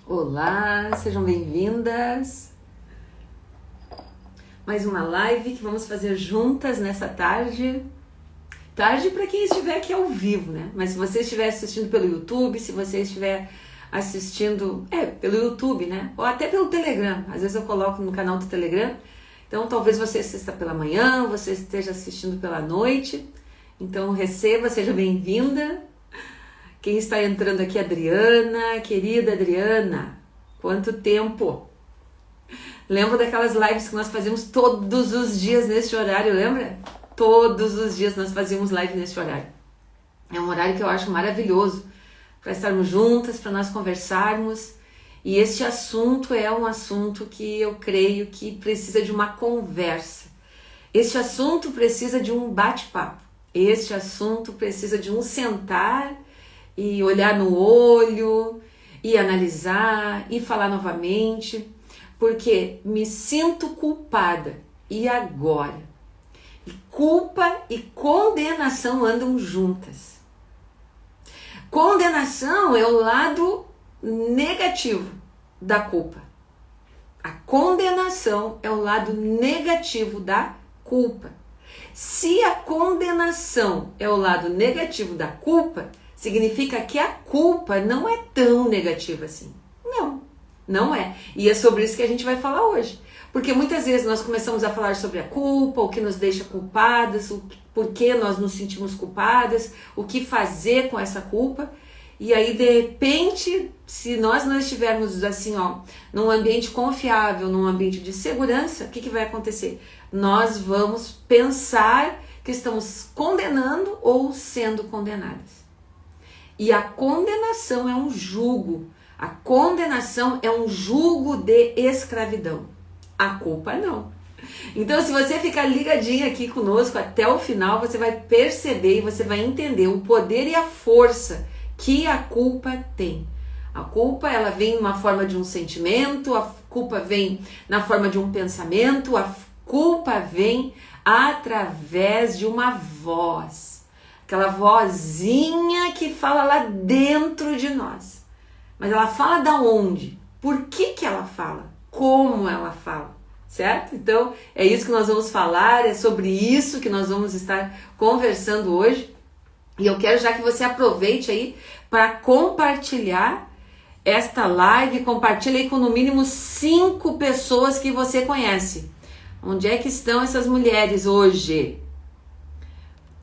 Olá, sejam bem-vindas. Mais uma live que vamos fazer juntas nessa tarde. Tarde para quem estiver aqui ao vivo, né? Mas se você estiver assistindo pelo YouTube, se você estiver assistindo pelo YouTube, né? Ou até pelo Telegram. Às vezes eu coloco no canal do Telegram. Então talvez você assista pela manhã, você esteja assistindo pela noite. Então receba, seja bem-vinda. Quem está entrando aqui é a Adriana, querida Adriana. Quanto tempo! Lembra daquelas lives que nós fazíamos todos os dias nesse horário, lembra? Todos os dias nós fazíamos live nesse horário. É um horário que eu acho maravilhoso para estarmos juntas, para nós conversarmos. E este assunto é um assunto que eu creio que precisa de uma conversa. Este assunto precisa de um bate-papo. Este assunto precisa de um sentar e olhar no olho, e analisar, e falar novamente, porque me sinto culpada. E agora? E culpa e condenação andam juntas. Condenação é o lado negativo da culpa. A condenação é o lado negativo da culpa. Se a condenação é o lado negativo da culpa, significa que a culpa não é tão negativa assim. Não é. E é sobre isso que a gente vai falar hoje. Porque muitas vezes nós começamos a falar sobre a culpa, o que nos deixa culpadas, por que nós nos sentimos culpadas, o que fazer com essa culpa. E aí, de repente, se nós não estivermos assim, num ambiente confiável, num ambiente de segurança, o que vai acontecer? Nós vamos pensar que estamos condenando ou sendo condenadas. E a condenação é um jugo. A condenação é um jugo de escravidão. A culpa não. Então, se você ficar ligadinho aqui conosco até o final, você vai perceber e você vai entender o poder e a força que a culpa tem. A culpa, ela vem na forma de um sentimento, a culpa vem na forma de um pensamento, a culpa vem através de uma voz. Aquela vozinha que fala lá dentro de nós. Mas ela fala da onde? Por que ela fala? Como ela fala? Certo? Então, é isso que nós vamos falar, é sobre isso que nós vamos estar conversando hoje. E eu quero já que você aproveite aí para compartilhar esta live, compartilhe aí com no mínimo 5 pessoas que você conhece. Onde é que estão essas mulheres hoje?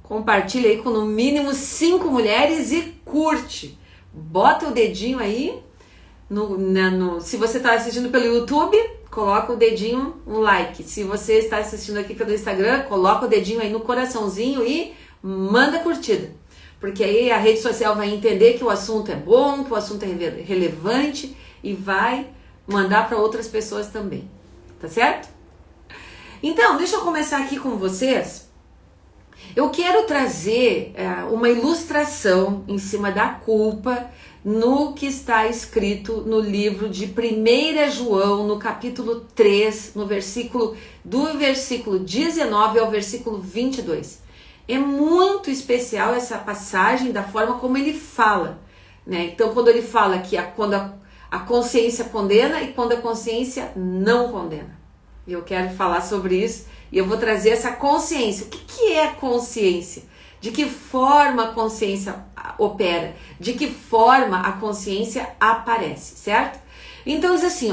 Compartilha aí com no mínimo 5 mulheres e curte. Bota o dedinho aí. Se você está assistindo pelo YouTube, coloca o dedinho, um like. Se você está assistindo aqui pelo Instagram, coloca o dedinho aí no coraçãozinho e manda curtida. Porque aí a rede social vai entender que o assunto é bom, que o assunto é relevante e vai mandar para outras pessoas também. Tá certo? Então, deixa eu começar aqui com vocês. Eu quero trazer uma ilustração em cima da culpa no que está escrito no livro de 1 João, no capítulo 3, do versículo 19 ao versículo 22. É muito especial essa passagem da forma como ele fala, né? Então, quando ele fala que quando a consciência condena e quando a consciência não condena. Eu quero falar sobre isso. E eu vou trazer essa consciência. O que é consciência? De que forma a consciência opera? De que forma a consciência aparece, certo? Então diz assim,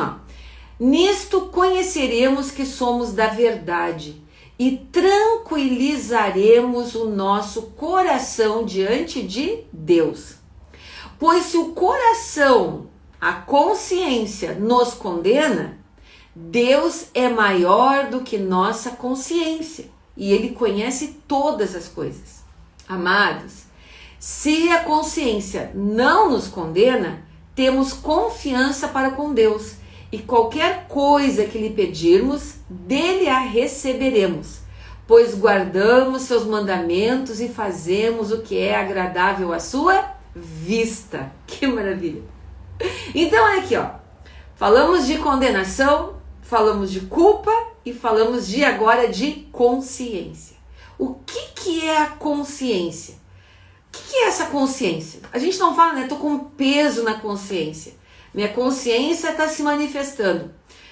nisto conheceremos que somos da verdade e tranquilizaremos o nosso coração diante de Deus. Pois se o coração, a consciência, nos condena, Deus é maior do que nossa consciência e Ele conhece todas as coisas. Amados, se a consciência não nos condena, temos confiança para com Deus e qualquer coisa que lhe pedirmos, dele a receberemos, pois guardamos seus mandamentos e fazemos o que é agradável à sua vista. Que maravilha! Então, olha aqui, falamos de condenação, falamos de culpa e falamos agora de consciência. O que é a consciência? O que é essa consciência? A gente não fala, tô com peso na consciência. Minha consciência está se manifestando.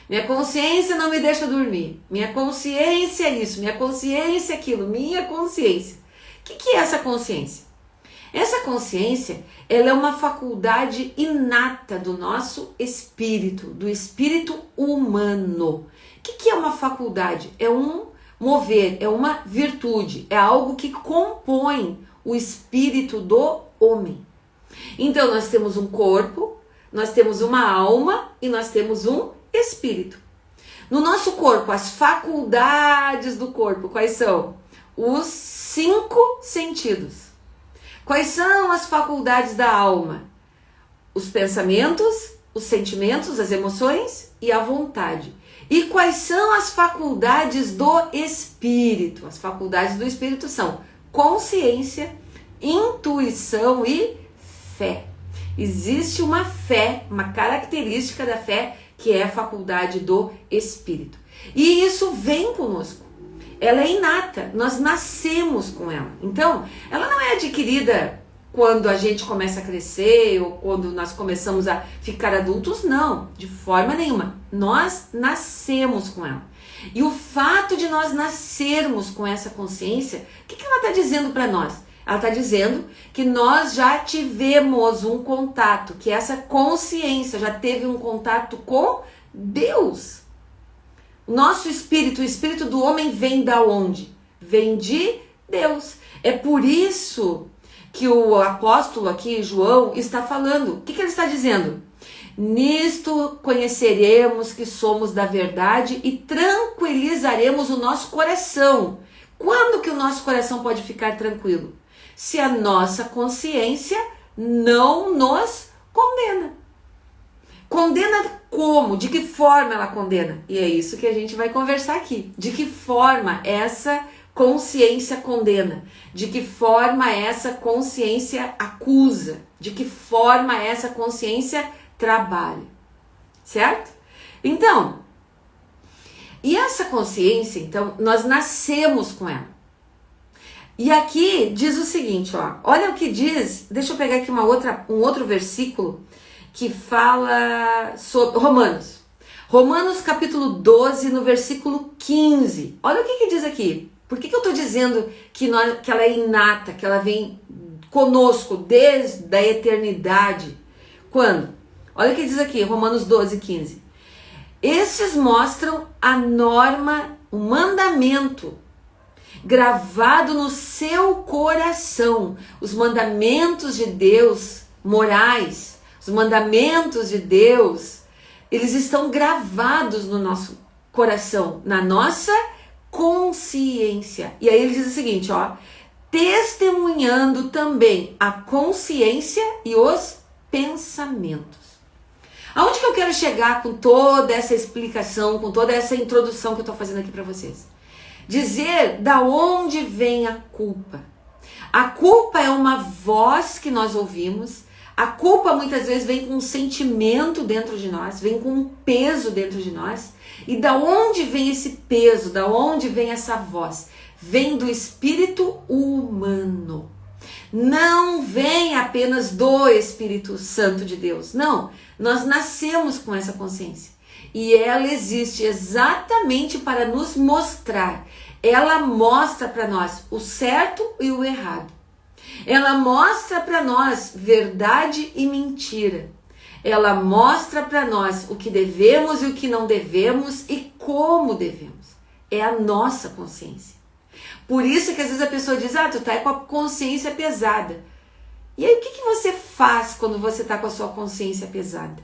Minha consciência não me deixa dormir. Minha consciência é isso, minha consciência é aquilo, minha consciência. O que é essa consciência? Essa consciência, ela é uma faculdade inata do nosso espírito, do espírito humano. O que é uma faculdade? É um mover, é uma virtude, é algo que compõe o espírito do homem. Então nós temos um corpo, nós temos uma alma e nós temos um espírito. No nosso corpo, as faculdades do corpo, quais são? Os 5 sentidos. Quais são as faculdades da alma? Os pensamentos, os sentimentos, as emoções e a vontade. E quais são as faculdades do espírito? As faculdades do espírito são consciência, intuição e fé. Existe uma fé, uma característica da fé, que é a faculdade do espírito. E isso vem conosco. Ela é inata, nós nascemos com ela. Então, ela não é adquirida quando a gente começa a crescer ou quando nós começamos a ficar adultos, não, de forma nenhuma. Nós nascemos com ela. E o fato de nós nascermos com essa consciência, o que ela está dizendo para nós? Ela está dizendo que nós já tivemos um contato, que essa consciência já teve um contato com Deus. O nosso espírito, o espírito do homem vem da onde? Vem de Deus. É por isso que o apóstolo aqui, João, está falando. O que ele está dizendo? Nisto conheceremos que somos da verdade e tranquilizaremos o nosso coração. Quando que o nosso coração pode ficar tranquilo? Se a nossa consciência não nos condena. Condena como? De que forma ela condena? E é isso que a gente vai conversar aqui. De que forma essa consciência condena? De que forma essa consciência acusa? De que forma essa consciência trabalha? Certo? Então, e essa consciência, então, nós nascemos com ela. E aqui diz o seguinte, ó, olha o que diz, deixa eu pegar aqui um outro versículo que fala sobre Romanos. Romanos capítulo 12, no versículo 15. Olha o que diz aqui. Por que eu estou dizendo que ela é inata, que ela vem conosco desde a eternidade? Quando? Olha o que diz aqui, Romanos 12, 15. Estes mostram a norma, o mandamento gravado no seu coração, os mandamentos de Deus morais, os mandamentos de Deus, eles estão gravados no nosso coração, na nossa consciência. E aí ele diz o seguinte, ó, testemunhando também a consciência e os pensamentos. Aonde que eu quero chegar com toda essa explicação, com toda essa introdução que eu estou fazendo aqui para vocês? Dizer da onde vem a culpa. A culpa é uma voz que nós ouvimos. A culpa muitas vezes vem com um sentimento dentro de nós, vem com um peso dentro de nós. E da onde vem esse peso? Da onde vem essa voz? Vem do espírito humano. Não vem apenas do Espírito Santo de Deus. Não, nós nascemos com essa consciência. E ela existe exatamente para nos mostrar. Ela mostra para nós o certo e o errado. Ela mostra para nós verdade e mentira. Ela mostra para nós o que devemos e o que não devemos e como devemos. É a nossa consciência. Por isso que às vezes a pessoa diz, tu tá com a consciência pesada. E aí o que você faz quando você tá com a sua consciência pesada?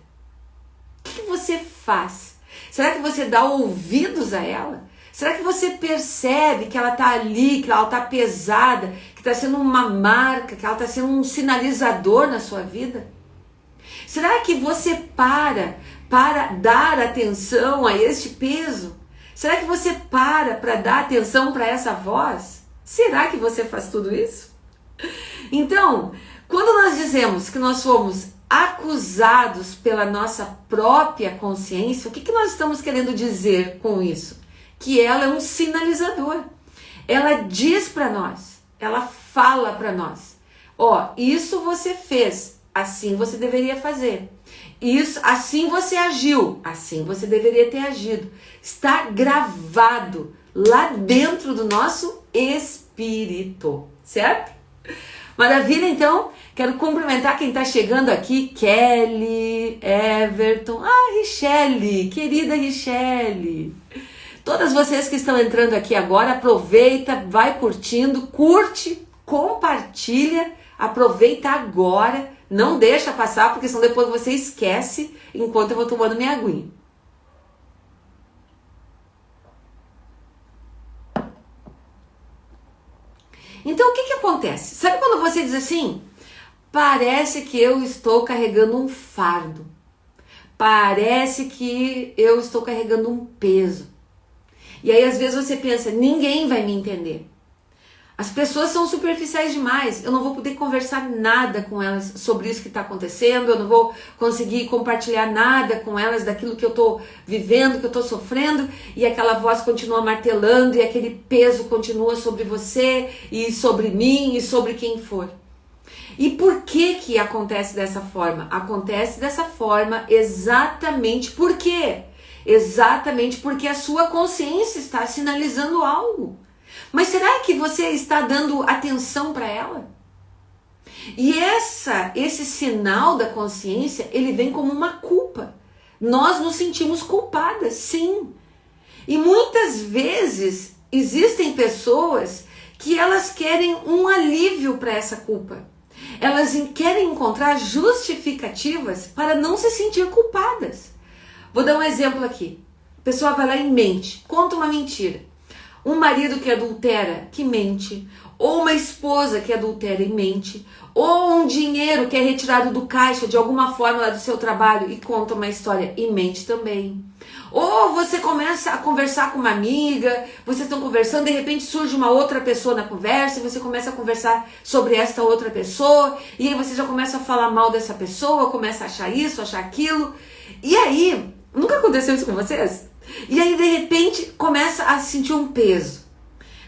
O que você faz? Será que você dá ouvidos a ela? Será que você percebe que ela tá ali, que ela tá pesada, que tá sendo uma marca, que ela tá sendo um sinalizador na sua vida? Será que você para dar atenção a este peso? Será que você para dar atenção para essa voz? Será que você faz tudo isso? Então, quando nós dizemos que nós somos acusados pela nossa própria consciência, o que nós estamos querendo dizer com isso? Que ela é um sinalizador. Ela diz para nós, ela fala para nós, isso você fez, assim você deveria fazer. Isso, assim você agiu, assim você deveria ter agido. Está gravado lá dentro do nosso espírito, certo? Maravilha, então, quero cumprimentar quem está chegando aqui, Kelly, Everton, Richelle, querida Richelle. Todas vocês que estão entrando aqui agora, aproveita, vai curtindo, curte, compartilha, aproveita agora, não deixa passar, porque senão depois você esquece enquanto eu vou tomando minha aguinha. Então o que acontece? Sabe quando você diz assim, parece que eu estou carregando um fardo, parece que eu estou carregando um peso. E aí às vezes você pensa, ninguém vai me entender. As pessoas são superficiais demais, eu não vou poder conversar nada com elas sobre isso que está acontecendo, eu não vou conseguir compartilhar nada com elas daquilo que eu estou vivendo, que eu estou sofrendo, e aquela voz continua martelando, e aquele peso continua sobre você, e sobre mim, e sobre quem for. E por que acontece dessa forma? Acontece dessa forma exatamente por quê? Exatamente porque a sua consciência está sinalizando algo. Mas será que você está dando atenção para ela? E esse sinal da consciência, ele vem como uma culpa. Nós nos sentimos culpadas, sim. E muitas vezes existem pessoas que elas querem um alívio para essa culpa. Elas querem encontrar justificativas para não se sentir culpadas. Vou dar um exemplo aqui. A pessoa vai lá e mente, conta uma mentira. Um marido que adultera, que mente, ou uma esposa que adultera e mente, ou um dinheiro que é retirado do caixa de alguma forma lá do seu trabalho e conta uma história e mente também. Ou você começa a conversar com uma amiga, vocês estão conversando, de repente surge uma outra pessoa na conversa, e você começa a conversar sobre esta outra pessoa, e aí você já começa a falar mal dessa pessoa, começa a achar isso, achar aquilo, e aí, nunca aconteceu isso com vocês? E aí de repente começa a sentir um peso,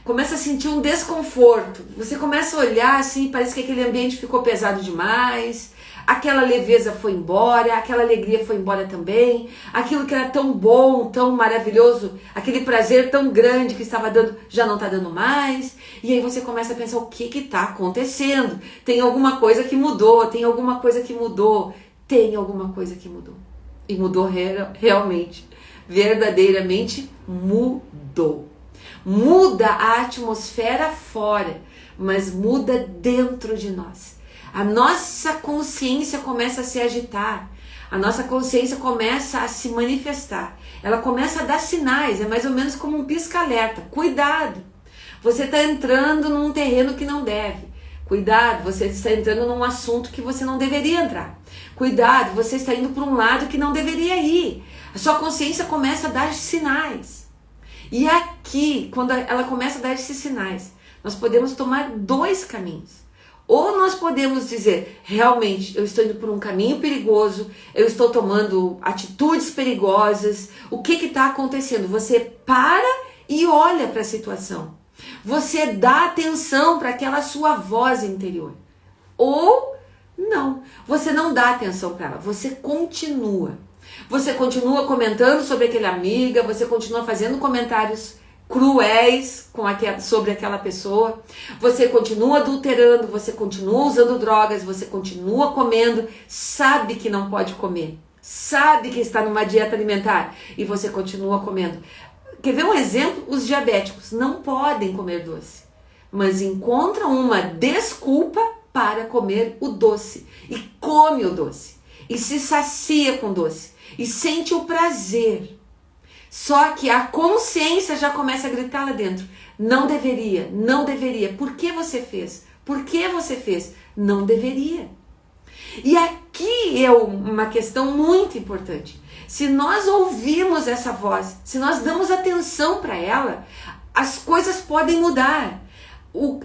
começa a sentir um desconforto, você começa a olhar assim, parece que aquele ambiente ficou pesado demais, aquela leveza foi embora, aquela alegria foi embora também, aquilo que era tão bom, tão maravilhoso, aquele prazer tão grande que estava dando, já não está dando mais, e aí você começa a pensar, o que está acontecendo? Tem alguma coisa que mudou, tem alguma coisa que mudou, tem alguma coisa que mudou, e mudou realmente. Verdadeiramente mudou. Muda a atmosfera fora, mas muda dentro de nós. A nossa consciência começa a se agitar, a nossa consciência começa a se manifestar, ela começa a dar sinais, é mais ou menos como um pisca-alerta. Cuidado, você está entrando num terreno que não deve. Cuidado, você está entrando num assunto que você não deveria entrar. Cuidado, você está indo para um lado que não deveria ir. A sua consciência começa a dar sinais. E aqui, quando ela começa a dar esses sinais, nós podemos tomar dois caminhos. Ou nós podemos dizer, realmente, eu estou indo por um caminho perigoso, eu estou tomando atitudes perigosas, o que está acontecendo? Você para e olha para a situação. Você dá atenção para aquela sua voz interior. Ou não, você não dá atenção para ela, você continua. Você continua comentando sobre aquela amiga, você continua fazendo comentários cruéis sobre aquela pessoa, você continua adulterando, você continua usando drogas, você continua comendo, sabe que não pode comer, sabe que está numa dieta alimentar e você continua comendo. Quer ver um exemplo? Os diabéticos não podem comer doce, mas encontram uma desculpa para comer o doce e come o doce e se sacia com doce e sente o prazer. Só que a consciência já começa a gritar lá dentro. Não deveria, não deveria. Por que você fez? Por que você fez? Não deveria. E aqui é uma questão muito importante. Se nós ouvirmos essa voz, se nós damos atenção para ela, as coisas podem mudar.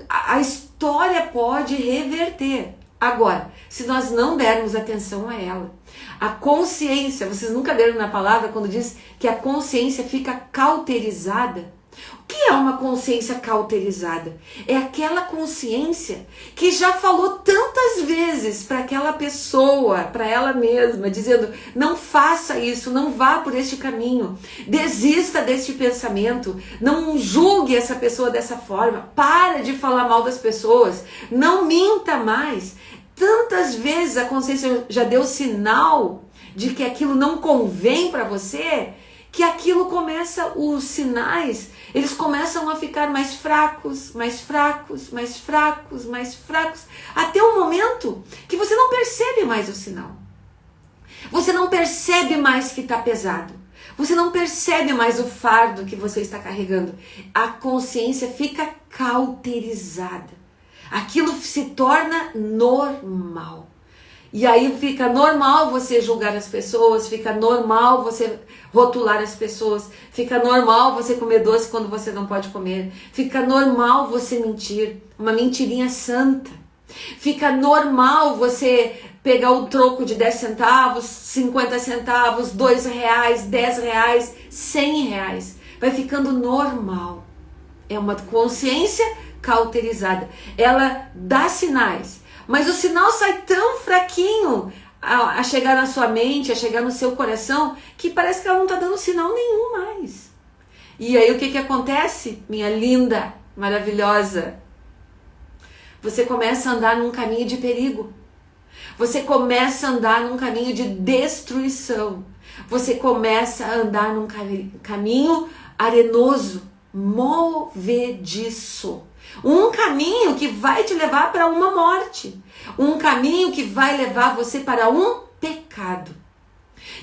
A história pode reverter. Agora, se nós não dermos atenção a ela, a consciência, vocês nunca leram na palavra quando diz que a consciência fica cauterizada? O que é uma consciência cauterizada? É aquela consciência que já falou tantas vezes para aquela pessoa, para ela mesma, dizendo: não faça isso, não vá por este caminho, desista deste pensamento, não julgue essa pessoa dessa forma, para de falar mal das pessoas, não minta mais. Tantas vezes a consciência já deu sinal de que aquilo não convém para você, que aquilo começa, os sinais, eles começam a ficar mais fracos, mais fracos, mais fracos, mais fracos, até o momento que você não percebe mais o sinal. Você não percebe mais que está pesado. Você não percebe mais o fardo que você está carregando. A consciência fica cauterizada. Aquilo se torna normal. E aí fica normal você julgar as pessoas, fica normal você rotular as pessoas, fica normal você comer doce quando você não pode comer, fica normal você mentir, uma mentirinha santa, fica normal você pegar o troco de 10 centavos, 50 centavos, 2 reais, 10 reais, 100 reais, vai ficando normal. É uma consciência cauterizada, ela dá sinais. Mas o sinal sai tão fraquinho a chegar na sua mente, a chegar no seu coração, que parece que ela não está dando sinal nenhum mais. E aí o que acontece, minha linda, maravilhosa? Você começa a andar num caminho de perigo. Você começa a andar num caminho de destruição. Você começa a andar num caminho arenoso, movediço. Um caminho que vai te levar para uma morte. Um caminho que vai levar você para um pecado.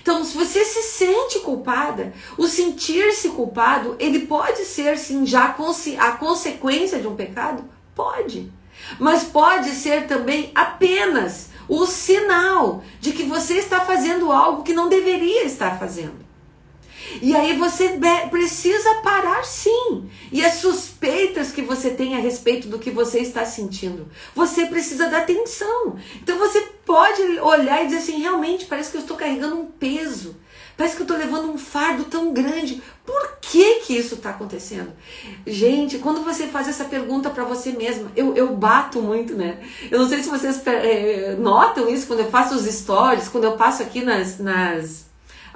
Então, se você se sente culpada, o sentir-se culpado, ele pode ser sim já a consequência de um pecado? Pode. Mas pode ser também apenas o sinal de que você está fazendo algo que não deveria estar fazendo. E aí você precisa parar sim. E as suspeitas que você tem a respeito do que você está sentindo, você precisa dar atenção. Então você pode olhar e dizer assim: realmente parece que eu estou carregando um peso, parece que eu estou levando um fardo tão grande. Por que isso está acontecendo? Gente, quando você faz essa pergunta para você mesma, eu bato muito, né? Eu não sei se vocês notam isso quando eu faço os stories, quando eu passo aqui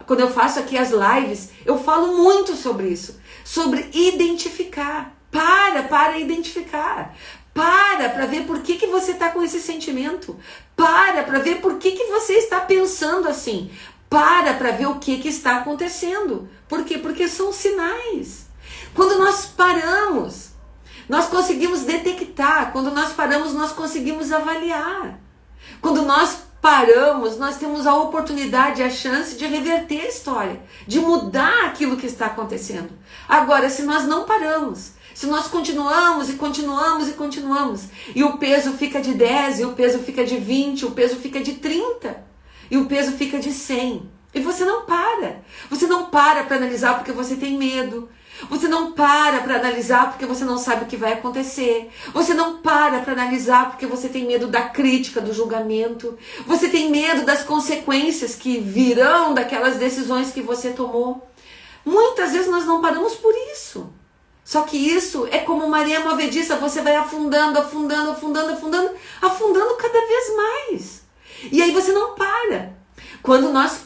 quando eu faço aqui as lives, eu falo muito sobre isso, sobre identificar. Para identificar. Para ver por que você está com esse sentimento. Para ver por que você está pensando assim. Para ver o que está acontecendo. Por quê? Porque são sinais. Quando nós paramos, nós conseguimos detectar. Quando nós paramos, nós conseguimos avaliar. Quando nós paramos, nós temos a oportunidade, a chance de reverter a história, de mudar aquilo que está acontecendo. Agora, se nós não paramos, se nós continuamos e continuamos e continuamos, e o peso fica de 10, e o peso fica de 20, o peso fica de 30, e o peso fica de 100, e você não para para analisar porque você tem medo. Você não para analisar porque você não sabe o que vai acontecer. Você não para analisar porque você tem medo da crítica, do julgamento. Você tem medo das consequências que virão daquelas decisões que você tomou. Muitas vezes nós não paramos por isso. Só que isso é como uma areia movediça. Você vai afundando, afundando, afundando, afundando, afundando cada vez mais. E aí você não para. Quando nós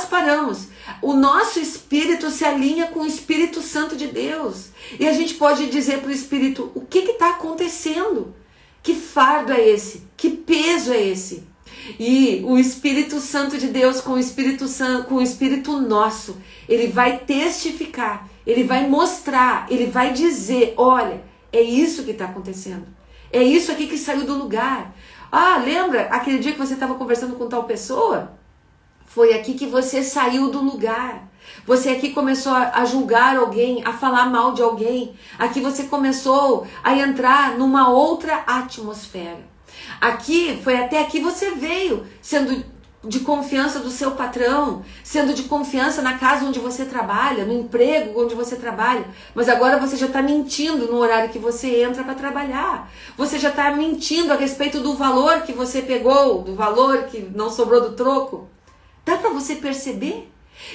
paramos, o nosso espírito se alinha com o Espírito Santo de Deus. E a gente pode dizer para o Espírito: o que está acontecendo? Que fardo é esse? Que peso é esse? E o Espírito Santo de Deus com o Espírito nosso, ele vai testificar, ele vai mostrar, ele vai dizer: olha, é isso que está acontecendo. É isso aqui que saiu do lugar. Ah, lembra aquele dia que você estava conversando com tal pessoa? Foi aqui que você saiu do lugar. Você aqui começou a julgar alguém, a falar mal de alguém. Aqui você começou a entrar numa outra atmosfera. Aqui, foi até aqui você veio, sendo de confiança do seu patrão, sendo de confiança na casa onde você trabalha, no emprego onde você trabalha. Mas agora você já está mentindo no horário que você entra para trabalhar. Você já está mentindo a respeito do valor que você pegou, do valor que não sobrou do troco. Dá para você perceber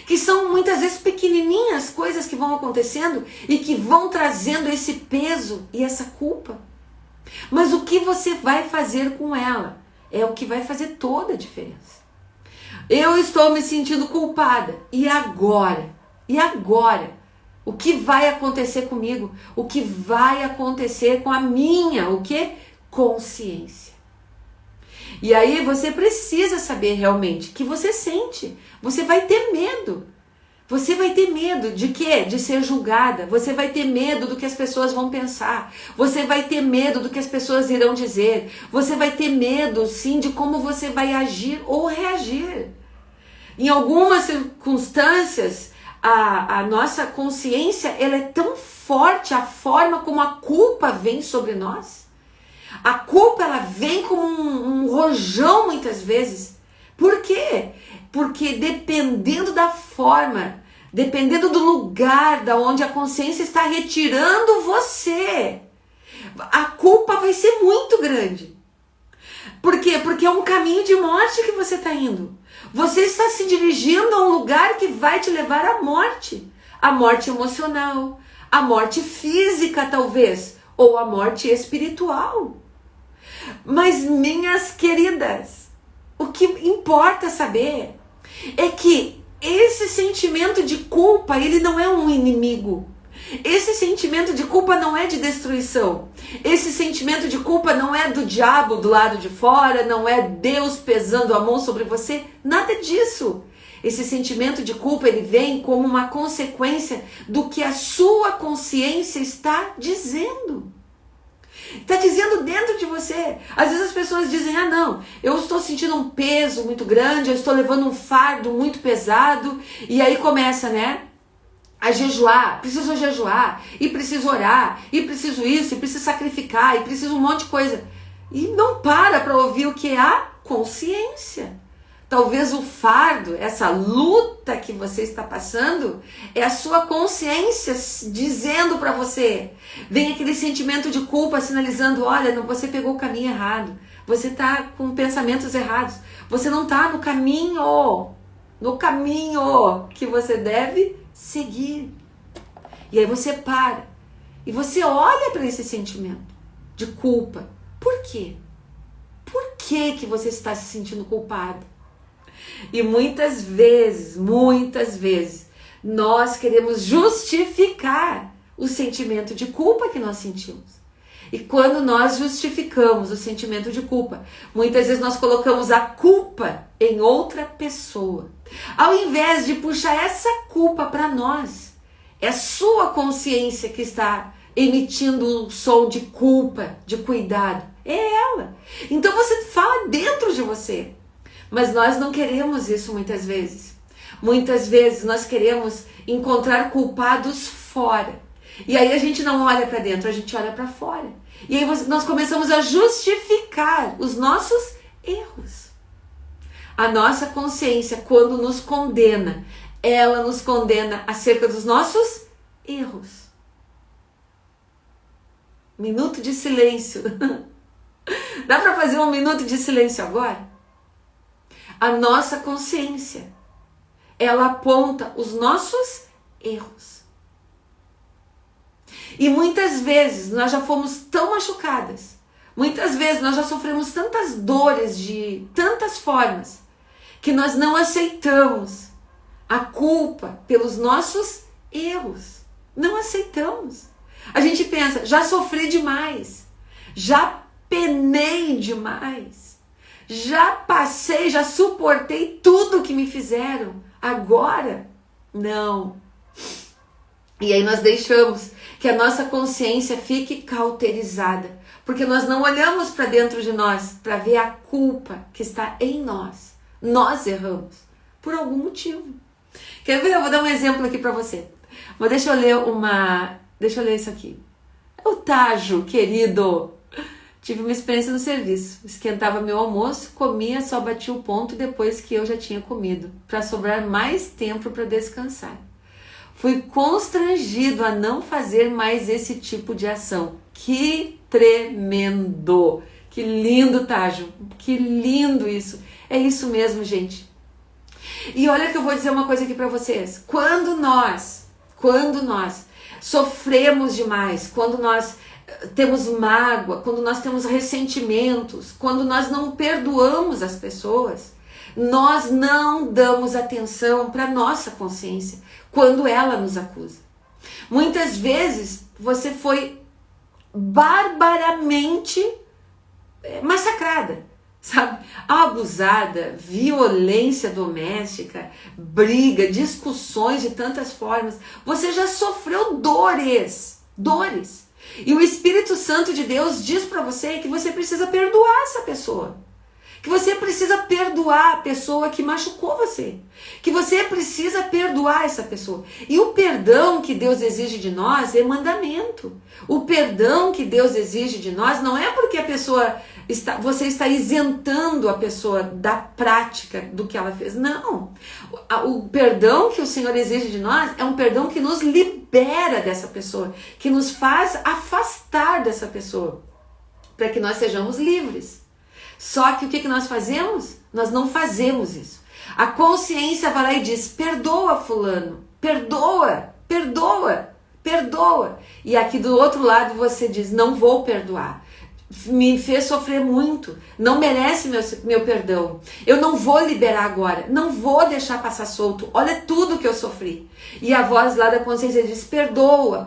Que são muitas vezes pequenininhas coisas que vão acontecendo e que vão trazendo esse peso e essa culpa. Mas o que você vai fazer com ela é o que vai fazer toda a diferença. Eu estou me sentindo culpada. E agora? E agora? O que vai acontecer comigo? O que vai acontecer com a minha, o quê? Consciência. E aí você precisa saber realmente que você sente. Você vai ter medo. Você vai ter medo de quê? De ser julgada. Você vai ter medo do que as pessoas vão pensar. Você vai ter medo do que as pessoas irão dizer. Você vai ter medo, sim, de como você vai agir ou reagir. Em algumas circunstâncias, a nossa consciência ela é tão forte, a forma como a culpa vem sobre nós. A culpa ela vem como um rojão muitas vezes. Por quê? Porque dependendo da forma, dependendo do lugar da onde a consciência está retirando você, a culpa vai ser muito grande. Por quê? Porque é um caminho de morte que você está indo. Você está se dirigindo a um lugar que vai te levar à morte. A morte emocional, a morte física talvez, ou a morte espiritual. Mas minhas queridas, o que importa saber é que esse sentimento de culpa, ele não é um inimigo. Esse sentimento de culpa não é de destruição. Esse sentimento de culpa não é do diabo do lado de fora, não é Deus pesando a mão sobre você, nada disso. Esse sentimento de culpa, ele vem como uma consequência do que a sua consciência está dizendo. Está dizendo dentro de você. Às vezes as pessoas dizem, ah não, eu estou sentindo um peso muito grande, eu estou levando um fardo muito pesado, e aí começa, né? A jejuar, preciso jejuar, e preciso orar, e preciso isso, e preciso sacrificar, e preciso um monte de coisa. E não para ouvir o que é a consciência. Talvez o fardo, essa luta que você está passando, é a sua consciência dizendo para você. Vem aquele sentimento de culpa sinalizando, olha, não, você pegou o caminho errado, você está com pensamentos errados, você não está no caminho que você deve seguir. E aí você para e você olha para esse sentimento de culpa. Por quê? Por que você está se sentindo culpado? E muitas vezes, nós queremos justificar o sentimento de culpa que nós sentimos. E quando nós justificamos o sentimento de culpa, muitas vezes nós colocamos a culpa em outra pessoa. Ao invés de puxar essa culpa para nós, é a sua consciência que está emitindo um som de culpa, de cuidado. É ela. Então você fala dentro de você. Mas nós não queremos isso muitas vezes. Muitas vezes nós queremos encontrar culpados fora. E aí a gente não olha para dentro, a gente olha para fora. E aí nós começamos a justificar os nossos erros. A nossa consciência, quando nos condena, ela nos condena acerca dos nossos erros. Minuto de silêncio. Dá para fazer um minuto de silêncio agora? A nossa consciência, ela aponta os nossos erros. E muitas vezes nós já fomos tão machucadas, muitas vezes nós já sofremos tantas dores de tantas formas, que nós não aceitamos a culpa pelos nossos erros. Não aceitamos. A gente pensa, já sofri demais, já penei demais, já passei, já suportei tudo que me fizeram. Agora, não. E aí nós deixamos que a nossa consciência fique cauterizada, porque nós não olhamos para dentro de nós para ver a culpa que está em nós. Nós erramos por algum motivo. Quer ver? Eu vou dar um exemplo aqui para você. Mas deixa eu ler isso aqui. O Tajo, querido. Tive uma experiência no serviço. Esquentava meu almoço, comia, só batia o ponto depois que eu já tinha comido, para sobrar mais tempo para descansar. Fui constrangido a não fazer mais esse tipo de ação. Que tremendo! Que lindo, Tajo! Que lindo isso! É isso mesmo, gente. E olha que eu vou dizer uma coisa aqui para vocês. Quando nós sofremos demais, quando nós temos mágoa, quando nós temos ressentimentos, quando nós não perdoamos as pessoas, nós não damos atenção para nossa consciência quando ela nos acusa. Muitas vezes você foi barbaramente massacrada, sabe? Abusada, violência doméstica, briga, discussões de tantas formas. Você já sofreu dores. E o Espírito Santo de Deus diz para você que você precisa perdoar essa pessoa. Que você precisa perdoar a pessoa que machucou você. Que você precisa perdoar essa pessoa. E o perdão que Deus exige de nós é mandamento. O perdão que Deus exige de nós não é porque você está isentando a pessoa da prática do que ela fez. Não. O perdão que o Senhor exige de nós é um perdão que nos libera dessa pessoa. Que nos faz afastar dessa pessoa. Para que nós sejamos livres. Só que o que nós fazemos? Nós não fazemos isso. A consciência vai lá e diz, perdoa fulano, perdoa. E aqui do outro lado você diz, não vou perdoar. Me fez sofrer muito, não merece meu perdão. Eu não vou liberar agora, não vou deixar passar solto. Olha tudo que eu sofri. E a voz lá da consciência diz, perdoa.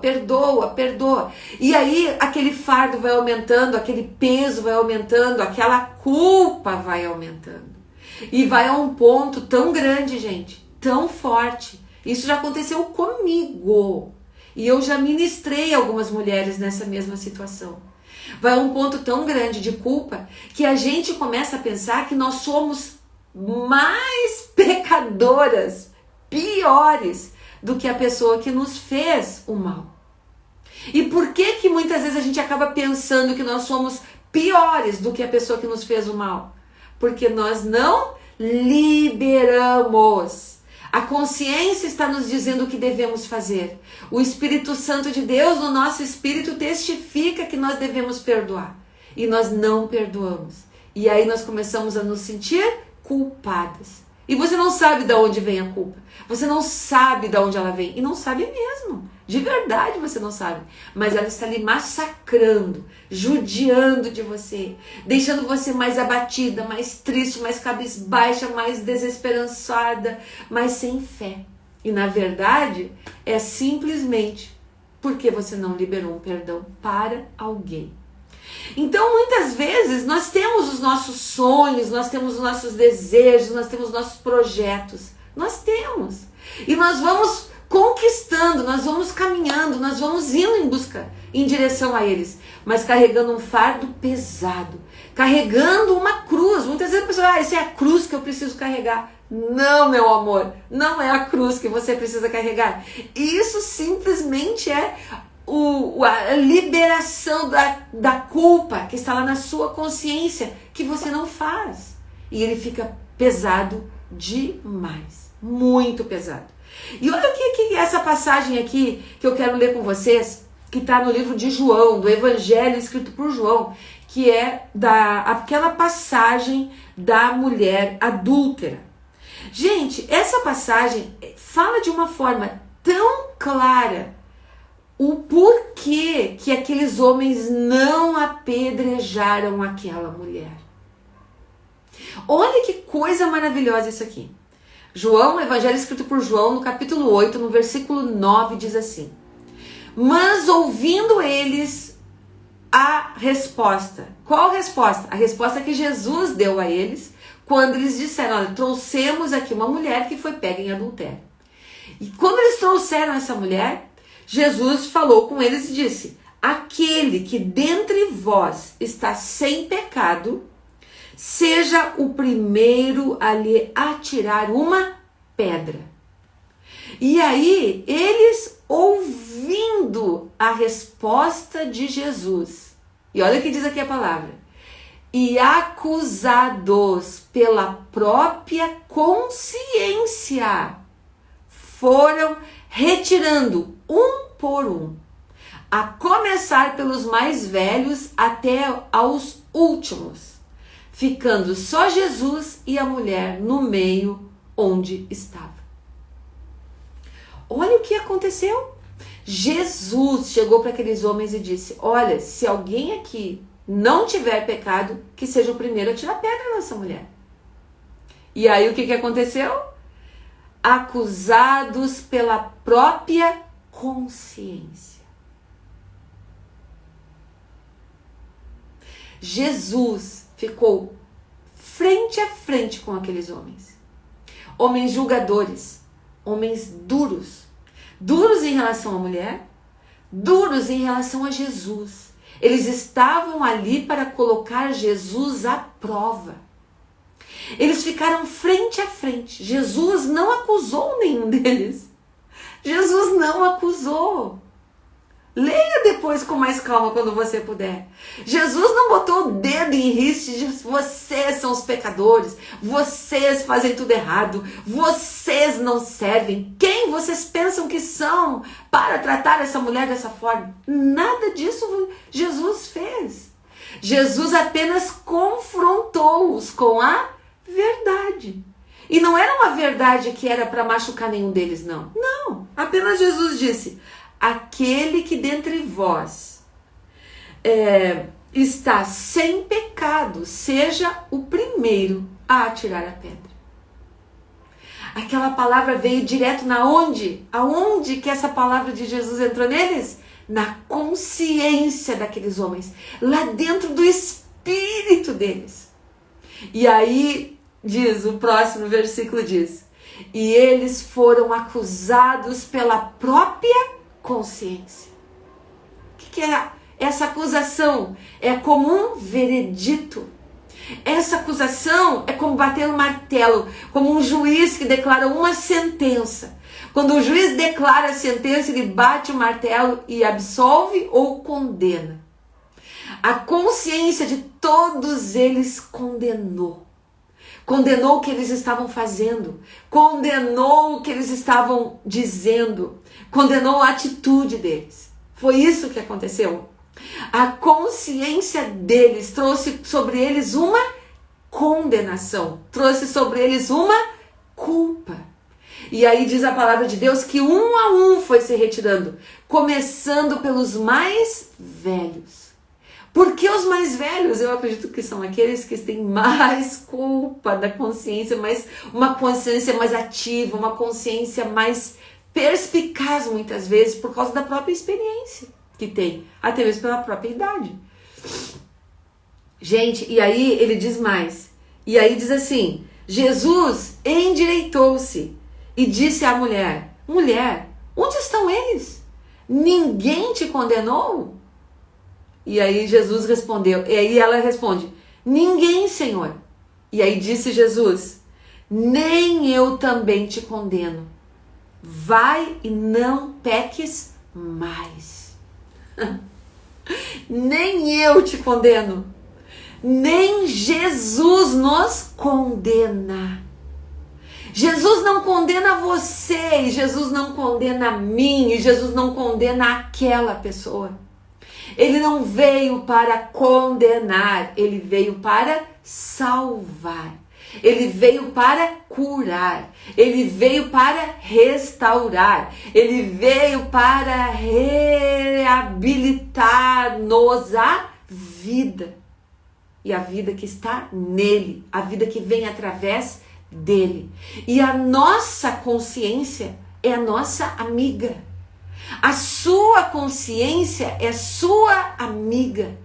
E aí aquele fardo vai aumentando, aquele peso vai aumentando, aquela culpa vai aumentando. E vai a um ponto tão grande, gente, tão forte. Isso já aconteceu comigo. E eu já ministrei algumas mulheres nessa mesma situação. Vai a um ponto tão grande de culpa que a gente começa a pensar que nós somos mais pecadoras, piores do que a pessoa que nos fez o mal. E por que muitas vezes a gente acaba pensando que nós somos piores do que a pessoa que nos fez o mal? Porque nós não liberamos. A consciência está nos dizendo o que devemos fazer. O Espírito Santo de Deus no nosso espírito testifica que nós devemos perdoar. E nós não perdoamos. E aí nós começamos a nos sentir culpadas. E você não sabe de onde vem a culpa. Você não sabe de onde ela vem. E não sabe mesmo. De verdade você não sabe. Mas ela está ali massacrando, judiando de você, deixando você mais abatida, mais triste, mais cabisbaixa, mais desesperançada, mais sem fé. E na verdade é simplesmente porque você não liberou um perdão para alguém. Então muitas vezes nós temos os nossos sonhos, nós temos os nossos desejos, nós temos os nossos projetos. Nós temos. E nós vamos conquistando, nós vamos caminhando, nós vamos indo em direção a eles, mas carregando um fardo pesado, carregando uma cruz. Muitas vezes a pessoa, essa é a cruz que eu preciso carregar. Não, meu amor, não é a cruz que você precisa carregar. Isso simplesmente é a liberação da culpa que está lá na sua consciência, que você não faz. E ele fica pesado demais, muito pesado. E olha o que essa passagem aqui que eu quero ler com vocês, que está no livro de João, do Evangelho escrito por João, que é aquela passagem da mulher adúltera. Gente, essa passagem fala de uma forma tão clara o porquê que aqueles homens não apedrejaram aquela mulher. Olha que coisa maravilhosa isso aqui. João, Evangelho escrito por João, no capítulo 8, no versículo 9, diz assim: mas ouvindo eles a resposta. Qual resposta? A resposta que Jesus deu a eles quando eles disseram, olha, trouxemos aqui uma mulher que foi pega em adultério. E quando eles trouxeram essa mulher, Jesus falou com eles e disse: aquele que dentre vós está sem pecado, seja o primeiro a lhe atirar uma pedra. E aí, eles ouvindo a resposta de Jesus, e olha o que diz aqui a palavra, e acusados pela própria consciência, foram retirando um por um, a começar pelos mais velhos até aos últimos, ficando só Jesus e a mulher no meio, onde estava. Olha o que aconteceu. Jesus chegou para aqueles homens e disse: olha, se alguém aqui não tiver pecado, que seja o primeiro a tirar pedra nessa mulher. E aí o que aconteceu? Acusados pela própria consciência. Jesus ficou frente a frente com aqueles homens. Homens julgadores, homens duros. Duros em relação à mulher, duros em relação a Jesus. Eles estavam ali para colocar Jesus à prova. Eles ficaram frente a frente. Jesus não acusou nenhum deles. Jesus não acusou. Leia depois com mais calma quando você puder. Jesus não botou o dedo em riste de vocês são os pecadores, vocês fazem tudo errado, vocês não servem. Quem vocês pensam que são para tratar essa mulher dessa forma? Nada disso Jesus fez. Jesus apenas confrontou-os com a verdade. E não era uma verdade que era para machucar nenhum deles, não. Não, apenas Jesus disse: aquele que dentre vós está sem pecado, seja o primeiro a atirar a pedra. Aquela palavra veio direto na onde? Aonde que essa palavra de Jesus entrou neles? Na consciência daqueles homens, lá dentro do espírito deles. E aí diz, o próximo versículo diz: e eles foram acusados pela própria consciência. O que é essa acusação? É como um veredito. Essa acusação é como bater um martelo, como um juiz que declara uma sentença. Quando o juiz declara a sentença, ele bate o martelo e absolve ou condena. A consciência de todos eles condenou. Condenou o que eles estavam fazendo, condenou o que eles estavam dizendo, condenou a atitude deles. Foi isso que aconteceu. A consciência deles trouxe sobre eles uma condenação, trouxe sobre eles uma culpa. E aí diz a palavra de Deus que um a um foi se retirando, começando pelos mais velhos. Por que os mais velhos? Eu acredito que são aqueles que têm mais culpa da consciência, uma consciência mais ativa, uma consciência mais perspicaz muitas vezes, por causa da própria experiência que tem, até mesmo pela própria idade. Gente, e aí ele diz mais. E aí diz assim: Jesus endireitou-se e disse à mulher: mulher, onde estão eles? Ninguém te condenou? E aí Jesus respondeu, e aí ela responde: ninguém, Senhor. E aí disse Jesus: nem eu também te condeno. Vai e não peques mais. Nem eu te condeno. Nem Jesus nos condena. Jesus não condena você, e Jesus não condena a mim, e Jesus não condena aquela pessoa. Ele não veio para condenar, ele veio para salvar. Ele veio para curar, ele veio para restaurar, ele veio para reabilitar-nos a vida. E a vida que está nele, a vida que vem através dele. E a nossa consciência é a nossa amiga. A sua consciência é sua amiga.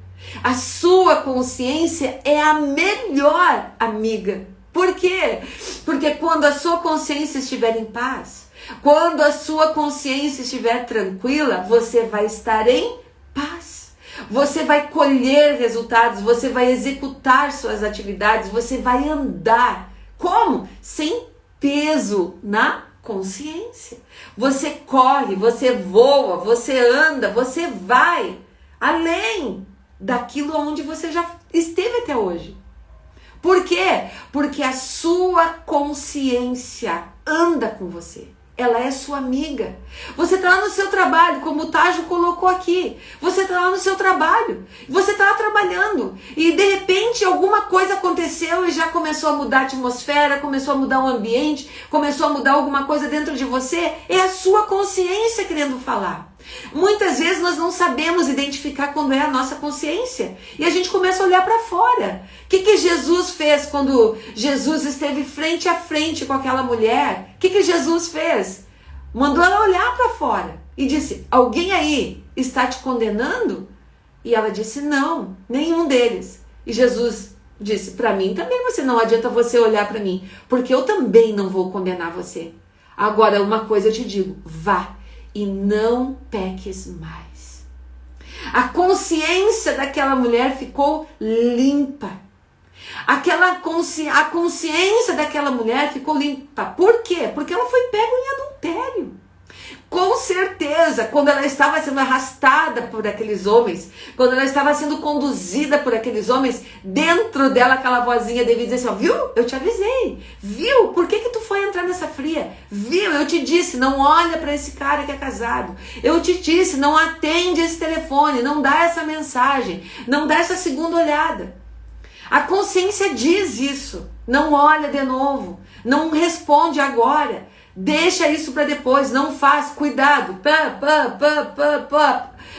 A sua consciência é a melhor amiga. Por quê? Porque quando a sua consciência estiver em paz, quando a sua consciência estiver tranquila, você vai estar em paz. Você vai colher resultados, você vai executar suas atividades, você vai andar. Como? Sem peso na consciência. Você corre, você voa, você anda, você vai além daquilo onde você já esteve até hoje. Por quê? Porque a sua consciência anda com você. Ela é sua amiga. Você está lá no seu trabalho, como o Tajo colocou aqui. Você está lá no seu trabalho. Você está lá trabalhando. E de repente alguma coisa aconteceu e já começou a mudar a atmosfera, começou a mudar o ambiente, começou a mudar alguma coisa dentro de você. É a sua consciência querendo falar. Muitas vezes nós não sabemos identificar quando é a nossa consciência. E a gente começa a olhar para fora. O que Jesus fez quando Jesus esteve frente a frente com aquela mulher? O que Jesus fez? Mandou ela olhar para fora e disse: alguém aí está te condenando? E ela disse: não, nenhum deles. E Jesus disse: para mim também não adianta você olhar para mim, porque eu também não vou condenar você. Agora, uma coisa eu te digo: vá e não peques mais. A consciência daquela mulher ficou limpa. A consciência daquela mulher ficou limpa. Por quê? Porque ela foi pega em adultério. Com certeza, quando ela estava sendo arrastada por aqueles homens, quando ela estava sendo conduzida por aqueles homens, dentro dela aquela vozinha devia dizer assim: ó, viu? Eu te avisei. Viu? Por que tu foi entrar nessa fria? Viu? Eu te disse, não olha para esse cara que é casado. Eu te disse, não atende esse telefone, não dá essa mensagem, não dá essa segunda olhada. A consciência diz isso. Não olha de novo, não responde agora. Deixa isso para depois, não faz, cuidado.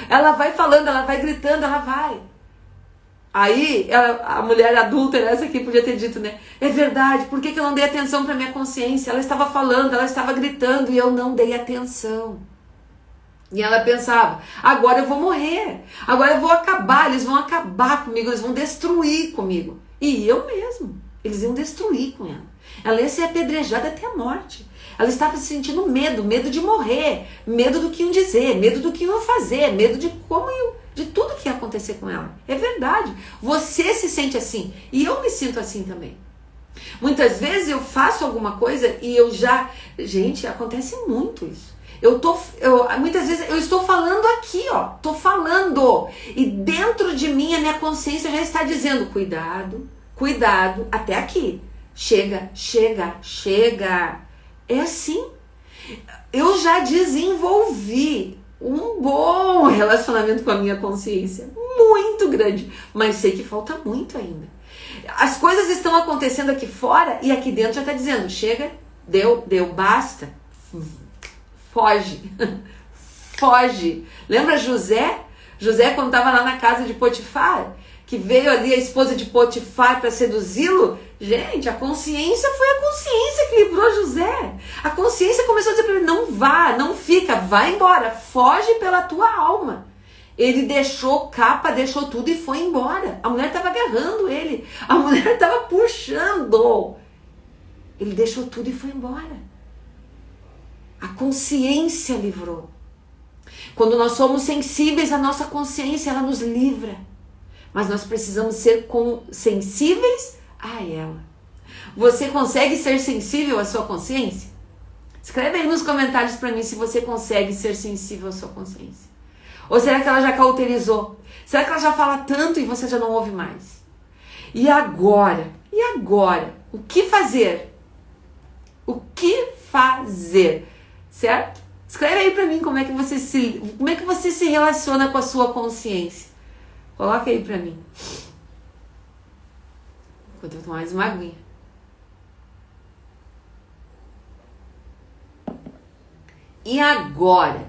Ela vai falando, ela vai gritando, ela vai. Aí a mulher adulta, essa aqui podia ter dito, né? É verdade, por que eu não dei atenção para minha consciência? Ela estava falando, ela estava gritando e eu não dei atenção. E ela pensava: agora eu vou morrer, agora eu vou acabar, eles vão acabar comigo, eles vão destruir comigo. E eu mesmo, eles iam destruir com ela. Ela ia ser apedrejada até a morte. Ela estava sentindo medo de morrer, medo do que iam dizer, medo do que iam fazer, medo de de tudo que ia acontecer com ela. É verdade, você se sente assim e eu me sinto assim também. Muitas vezes eu faço alguma coisa e gente, acontece muito isso. Muitas vezes eu estou falando aqui, ó, estou falando e dentro de mim a minha consciência já está dizendo: cuidado, cuidado, até aqui. Chega. É assim. Eu já desenvolvi um bom relacionamento com a minha consciência, muito grande, mas sei que falta muito ainda. As coisas estão acontecendo aqui fora e aqui dentro já está dizendo: chega, deu, basta, foge, foge. Lembra José? José, quando estava lá na casa de Potifar, que veio ali a esposa de Potifar para seduzi-lo. Gente, a consciência foi a consciência que livrou José. A consciência começou a dizer para ele: não vá, não fica, vai embora, foge pela tua alma. Ele deixou capa, deixou tudo e foi embora. A mulher estava agarrando ele, a mulher estava puxando. Ele deixou tudo e foi embora. A consciência livrou. Quando nós somos sensíveis à nossa consciência, ela nos livra. Mas nós precisamos ser sensíveis a ela. Você consegue ser sensível à sua consciência? Escreve aí nos comentários para mim se você consegue ser sensível à sua consciência. Ou será que ela já cauterizou? Será que ela já fala tanto e você já não ouve mais? E agora? O que fazer? O que fazer? Certo? Escreve aí para mim como é que você se relaciona com a sua consciência. Coloca aí pra mim. Enquanto eu tomo mais uma aguinha. E agora?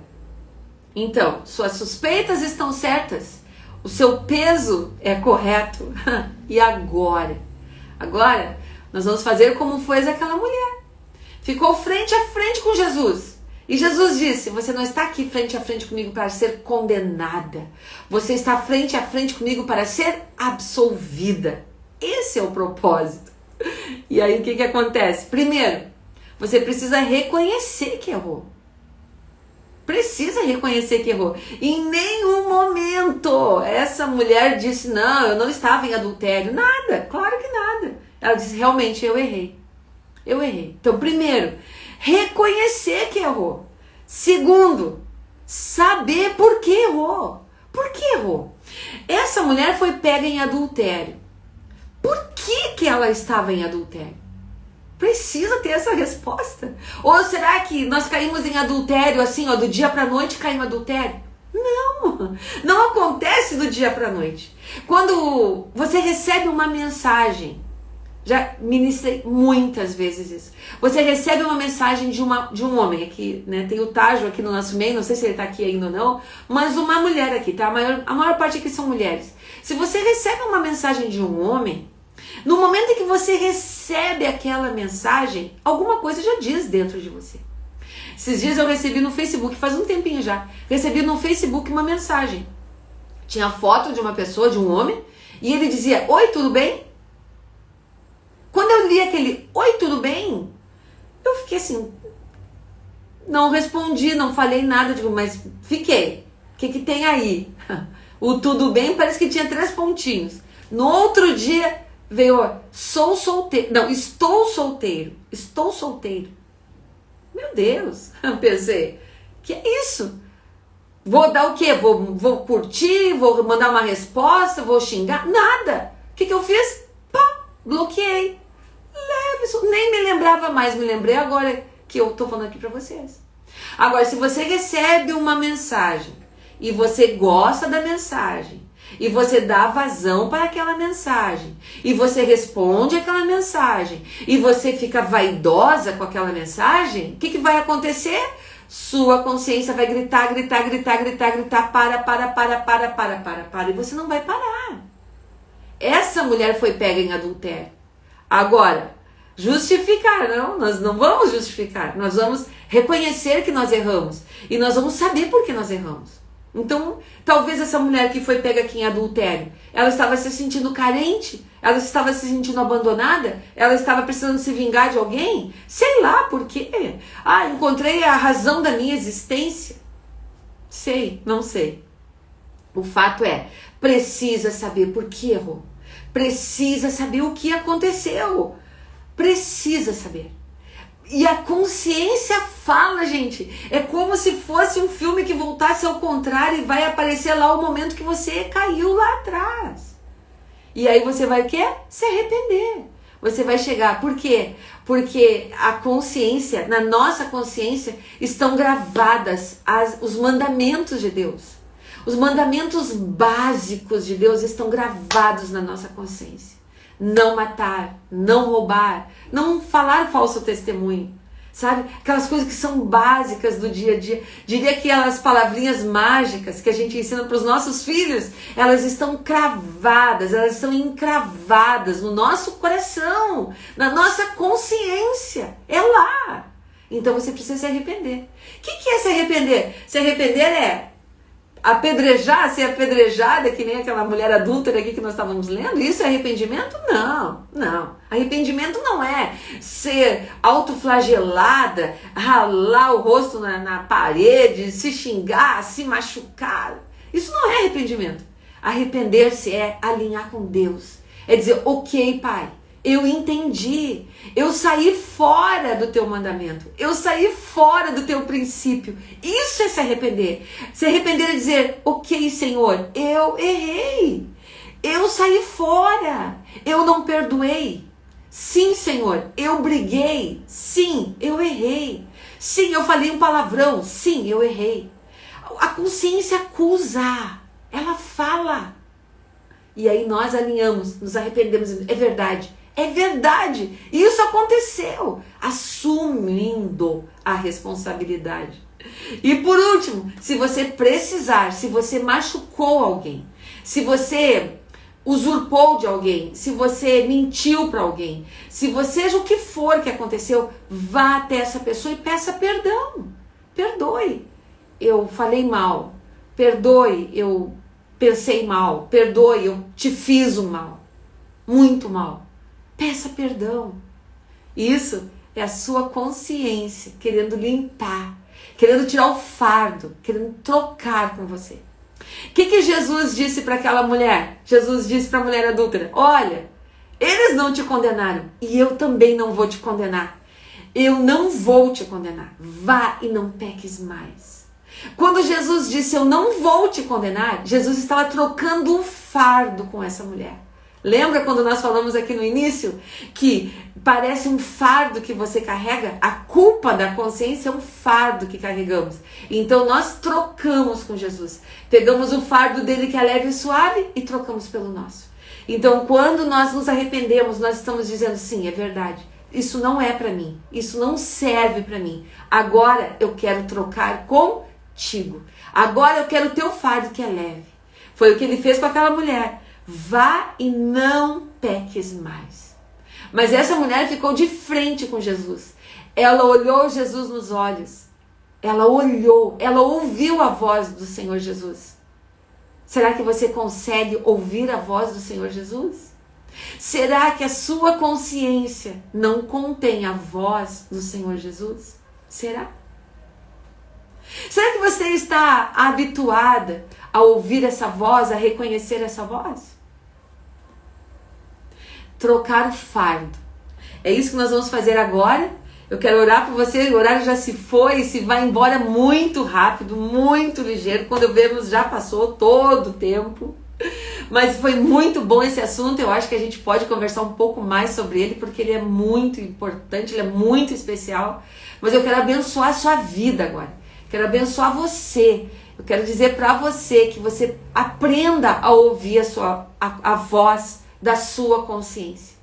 Então, suas suspeitas estão certas. O seu peso é correto. E agora? Agora, nós vamos fazer como fez aquela mulher. Ficou frente a frente com Jesus. E Jesus disse: você não está aqui frente a frente comigo para ser condenada. Você está frente a frente comigo para ser absolvida. Esse é o propósito. E aí o que acontece? Primeiro, você precisa reconhecer que errou. Precisa reconhecer que errou. Em nenhum momento essa mulher disse: não, eu não estava em adultério. Nada, claro que nada. Ela disse: realmente eu errei. Eu errei. Então, primeiro, reconhecer que errou. Segundo, saber por que errou. Por que errou? Essa mulher foi pega em adultério. Por que ela estava em adultério? Precisa ter essa resposta. Ou será que nós caímos em adultério assim, ó, do dia para noite cai em adultério? Não, não acontece do dia para noite. Quando você recebe uma mensagem, já ministrei muitas vezes isso. Você recebe uma mensagem de um homem aqui, né? Tem o Tajo aqui no nosso meio, não sei se ele tá aqui ainda ou não, mas uma mulher aqui, tá? A maior parte aqui são mulheres. Se você recebe uma mensagem de um homem, no momento em que você recebe aquela mensagem, alguma coisa já diz dentro de você. Esses dias eu recebi no Facebook, faz um tempinho já, recebi no Facebook uma mensagem. Tinha foto de uma pessoa, de um homem, e ele dizia, oi, tudo bem? Quando eu li aquele, oi, tudo bem? Eu fiquei assim, não respondi, não falei nada, digo, mas fiquei. O que tem aí? O tudo bem parece que tinha 3 pontinhos. No outro dia veio, sou solteiro, não, estou solteiro. Meu Deus, eu pensei, que é isso? Vou dar o quê? Vou curtir, vou mandar uma resposta, vou xingar? Nada. O que eu fiz? Pá, bloqueei. Leve isso, nem me lembrava mais, me lembrei agora que eu tô falando aqui pra vocês. Agora, se você recebe uma mensagem e você gosta da mensagem, e você dá vazão para aquela mensagem, e você responde aquela mensagem, e você fica vaidosa com aquela mensagem, o que vai acontecer? Sua consciência vai gritar, para, e você não vai parar. Essa mulher foi pega em adultério. Agora, justificar, não, nós não vamos justificar, nós vamos reconhecer que nós erramos, e nós vamos saber por que nós erramos. Então, talvez essa mulher que foi pega aqui em adultério, ela estava se sentindo carente, ela estava se sentindo abandonada, ela estava precisando se vingar de alguém, sei lá por quê. Ah, encontrei a razão da minha existência. Sei, não sei. O fato é, precisa saber por que errou. Precisa saber o que aconteceu. Precisa saber. E a consciência fala, gente, é como se fosse um filme que voltasse ao contrário e vai aparecer lá o momento que você caiu lá atrás. E aí você vai o quê? Se arrepender. Você vai chegar. Por quê? Porque a consciência, na nossa consciência, estão gravadas os mandamentos de Deus. Os mandamentos básicos de Deus estão gravados na nossa consciência. Não matar, não roubar, não falar falso testemunho, sabe? Aquelas coisas que são básicas do dia a dia. Diria que aquelas palavrinhas mágicas que a gente ensina para os nossos filhos, elas estão cravadas, elas estão encravadas no nosso coração, na nossa consciência. É lá. Então você precisa se arrepender. O que é se arrepender? Se arrepender é apedrejar, ser apedrejada, que nem aquela mulher adúltera aqui que nós estávamos lendo. Isso é arrependimento? Não, não. Arrependimento não é ser autoflagelada, ralar o rosto na parede, se xingar, se machucar. Isso não é arrependimento. Arrepender-se é alinhar com Deus. É dizer, ok, Pai, eu entendi, eu saí fora do teu mandamento, eu saí fora do teu princípio. Isso é se arrepender. Se arrepender é dizer, ok, Senhor, eu errei, eu saí fora, eu não perdoei. Sim, Senhor, eu briguei, sim, eu errei. Sim, eu falei um palavrão, sim, eu errei. A consciência acusa, ela fala. E aí nós alinhamos, nos arrependemos, é verdade. É verdade, isso aconteceu, assumindo a responsabilidade. E por último, se você precisar, se você machucou alguém, se você usurpou de alguém, se você mentiu para alguém, se você, seja o que for que aconteceu, vá até essa pessoa e peça perdão. Perdoe, eu falei mal, perdoe, eu pensei mal, perdoe, eu te fiz um mal, muito mal. Peça perdão. Isso é a sua consciência querendo limpar, querendo tirar o fardo, querendo trocar com você. O que Jesus disse para aquela mulher? Jesus disse para a mulher adúltera, olha, eles não te condenaram e eu também não vou te condenar. Eu não vou te condenar. Vá e não peques mais. Quando Jesus disse eu não vou te condenar, Jesus estava trocando o fardo com essa mulher. Lembra quando nós falamos aqui no início que parece um fardo que você carrega, a culpa da consciência é um fardo que carregamos. Então nós trocamos com Jesus. Pegamos o fardo dele que é leve e suave e trocamos pelo nosso. Então quando nós nos arrependemos, nós estamos dizendo sim, é verdade. Isso não é para mim. Isso não serve para mim. Agora eu quero trocar contigo. Agora eu quero o teu fardo que é leve. Foi o que ele fez com aquela mulher. Vá e não peques mais. Mas essa mulher ficou de frente com Jesus. Ela olhou Jesus nos olhos. Ela olhou, ela ouviu a voz do Senhor Jesus. Será que você consegue ouvir a voz do Senhor Jesus? Será que a sua consciência não contém a voz do Senhor Jesus? Será? Será que você está habituada a ouvir essa voz, a reconhecer essa voz? Trocar o fardo. É isso que nós vamos fazer agora. Eu quero orar por você. O horário já se foi, se vai embora muito rápido, muito ligeiro. Quando vemos já passou todo o tempo. Mas foi muito bom esse assunto. Eu acho que a gente pode conversar um pouco mais sobre ele, porque ele é muito importante, ele é muito especial. Mas eu quero abençoar a sua vida agora. Quero abençoar você. Eu quero dizer para você que você aprenda a ouvir a voz da sua consciência.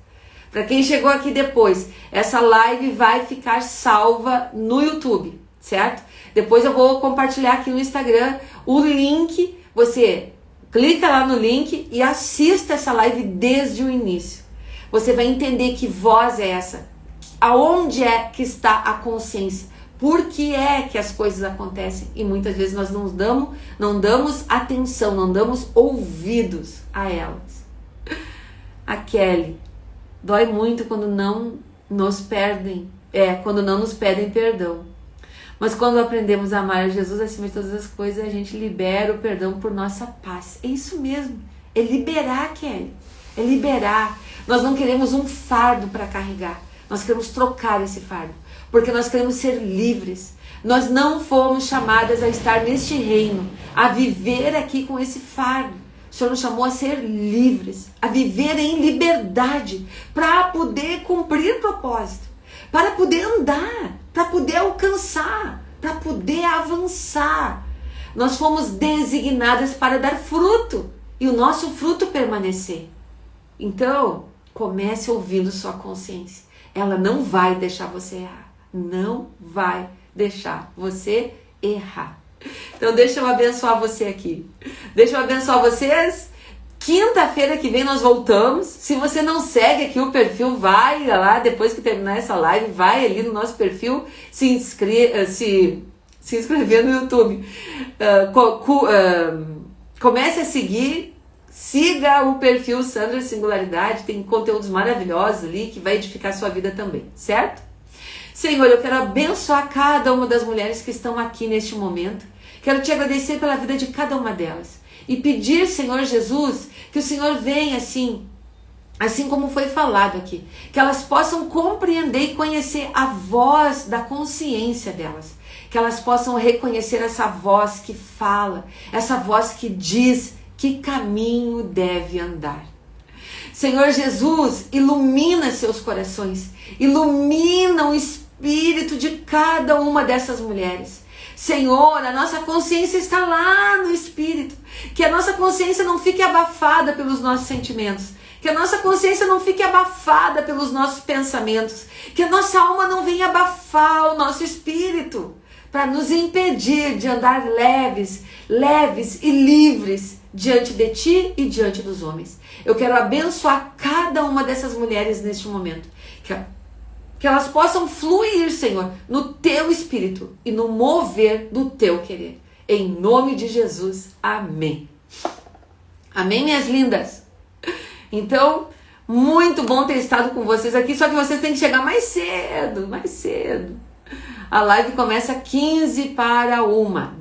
Para quem chegou aqui depois, essa live vai ficar salva no YouTube, certo? Depois eu vou compartilhar aqui no Instagram o link. Você clica lá no link e assista essa live desde o início. Você vai entender que voz é essa, aonde é que está a consciência, por que é que as coisas acontecem e muitas vezes nós não damos atenção, não damos ouvidos a elas. A Kelly, dói muito quando não nos pedem perdão. Mas quando aprendemos a amar a Jesus acima de todas as coisas, a gente libera o perdão por nossa paz. É isso mesmo, é liberar, Kelly, é liberar. Nós não queremos um fardo para carregar, nós queremos trocar esse fardo, porque nós queremos ser livres. Nós não fomos chamadas a estar neste reino, a viver aqui com esse fardo. O Senhor nos chamou a ser livres, a viver em liberdade, para poder cumprir propósito, para poder andar, para poder alcançar, para poder avançar. Nós fomos designadas para dar fruto e o nosso fruto permanecer. Então, comece ouvindo sua consciência. Ela não vai deixar você errar. Não vai deixar você errar. Então deixa eu abençoar você aqui. Deixa eu abençoar vocês. Quinta-feira que vem nós voltamos. Se você não segue aqui o perfil, vai lá depois que terminar essa live, vai ali no nosso perfil, se inscrever no YouTube. Comece a seguir. Siga o perfil Sandra Singularidade. Tem conteúdos maravilhosos ali que vai edificar a sua vida também, certo? Senhor, eu quero abençoar cada uma das mulheres que estão aqui neste momento. Quero te agradecer pela vida de cada uma delas. E pedir, Senhor Jesus, que o Senhor venha assim como foi falado aqui. Que elas possam compreender e conhecer a voz da consciência delas. Que elas possam reconhecer essa voz que fala, essa voz que diz que caminho deve andar. Senhor Jesus, ilumina seus corações. Ilumina o espírito de cada uma dessas mulheres. Senhor, a nossa consciência está lá no espírito. Que a nossa consciência não fique abafada pelos nossos sentimentos. Que a nossa consciência não fique abafada pelos nossos pensamentos. Que a nossa alma não venha abafar o nosso espírito. Para nos impedir de andar leves e livres diante de Ti e diante dos homens. Eu quero abençoar cada uma dessas mulheres neste momento. Que elas possam fluir, Senhor, no Teu Espírito e no mover do Teu querer. Em nome de Jesus. Amém. Amém, minhas lindas? Então, muito bom ter estado com vocês aqui, só que vocês têm que chegar mais cedo. A live começa 12:45,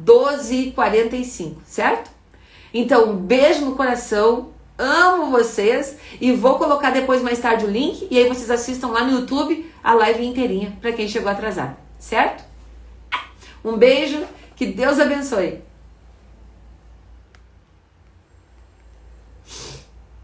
12h45, certo? Então, um beijo no coração. Amo vocês e vou colocar depois mais tarde o link e aí vocês assistam lá no YouTube a live inteirinha para quem chegou atrasado, certo? Um beijo, que Deus abençoe.